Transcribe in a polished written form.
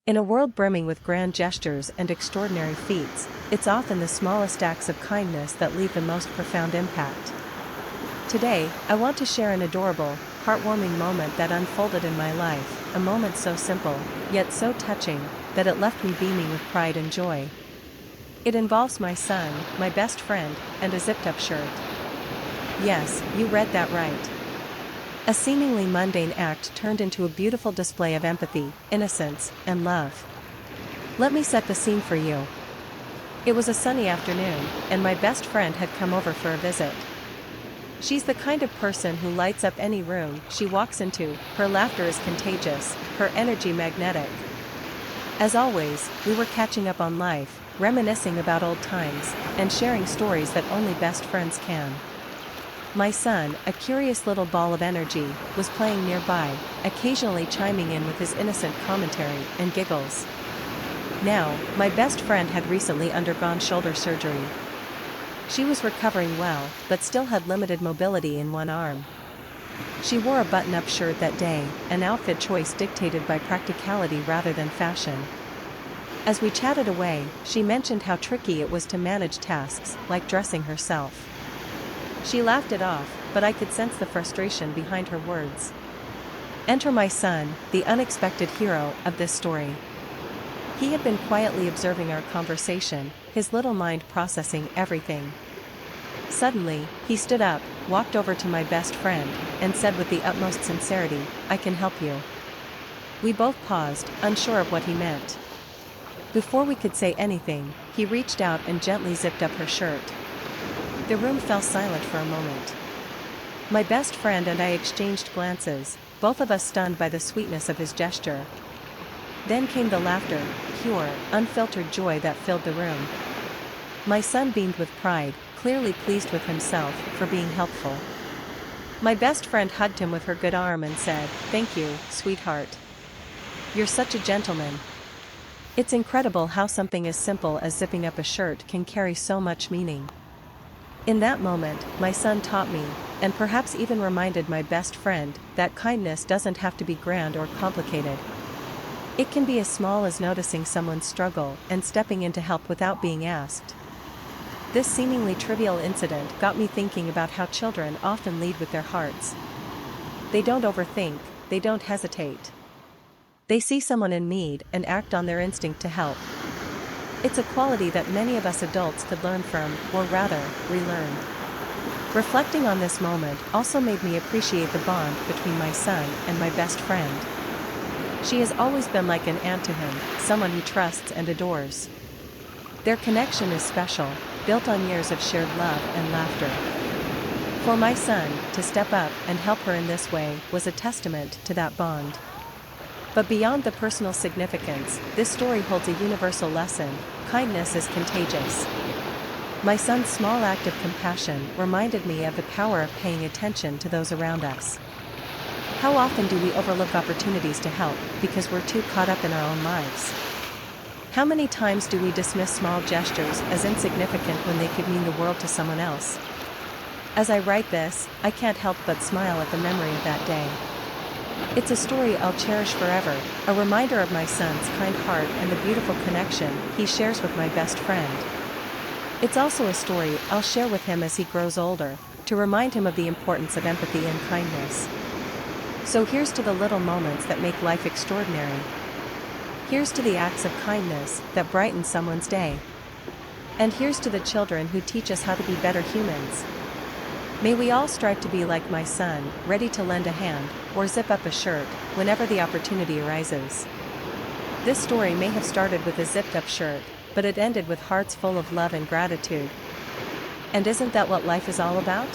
In a world brimming with grand gestures and extraordinary feats, it's often the smallest acts of kindness that leave the most profound impact. Today, I want to share an adorable, heartwarming moment that unfolded in my life, a moment so simple, yet so touching, that it left me beaming with pride and joy. It involves my son, my best friend, and a zipped-up shirt. Yes, you read that right. A seemingly mundane act turned into a beautiful display of empathy, innocence, and love. Let me set the scene for you. It was a sunny afternoon, and my best friend had come over for a visit. She's the kind of person who lights up any room she walks into. Her laughter is contagious, her energy magnetic. As always, we were catching up on life, reminiscing about old times, and sharing stories that only best friends can. My son, a curious little ball of energy, was playing nearby, occasionally chiming in with his innocent commentary and giggles. Now, my best friend had recently undergone shoulder surgery. She was recovering well, but still had limited mobility in one arm. She wore a button-up shirt that day, an outfit choice dictated by practicality rather than fashion. As we chatted away, she mentioned how tricky it was to manage tasks like dressing herself. She laughed it off, but I could sense the frustration behind her words. Enter my son, the unexpected hero of this story. He had been quietly observing our conversation, his little mind processing everything. Suddenly, he stood up, walked over to my best friend, and said with the utmost sincerity, "I can help you." We both paused, unsure of what he meant. Before we could say anything, he reached out and gently zipped up her shirt. The room fell silent for a moment. My best friend and I exchanged glances, both of us stunned by the sweetness of his gesture. Then came the laughter, pure, unfiltered joy that filled the room. My son beamed with pride, clearly pleased with himself for being helpful. My best friend hugged him with her good arm and said, "Thank you, sweetheart. You're such a gentleman." It's incredible how something as simple as zipping up a shirt can carry so much meaning. In that moment, my son taught me, and perhaps even reminded my best friend, that kindness doesn't have to be grand or complicated. It can be as small as noticing someone's struggle and stepping in to help without being asked. This seemingly trivial incident got me thinking about how children often lead with their hearts. They don't overthink, they don't hesitate. They see someone in need and act on their instinct to help. It's a quality that many of us adults could learn from, or rather, relearn. Reflecting on this moment also made me appreciate the bond between my son and my best friend. She has always been like an aunt to him, someone he trusts and adores. Their connection is special, built on years of shared love and laughter. For my son, to step up and help her in this way was a testament to that bond. But beyond the personal significance, this story holds a universal lesson: kindness is contagious. My son's small act of compassion reminded me of the power of paying attention to those around us. How often do we overlook opportunities to help because we're too caught up in our own lives? How many times do we dismiss small gestures as insignificant when they could mean the world to someone else? As I write this, I can't help but smile at the memory of that day. It's a story I'll cherish forever, a reminder of my son's kind heart and the beautiful connection he shares with my best friend. It's also a story I'll share with him as he grows older, to remind him of the importance of empathy and kindness. So here's to the little moments that make life extraordinary. Here's to the acts of kindness that brighten someone's day. And here's to the children who teach us how to be better humans. May we all strive to be like my son, ready to lend a hand, or zip up a shirt, whenever the opportunity arises. This story may have started with a zipped-up shirt, but it ended with hearts full of love and gratitude. And isn't that what life is all about?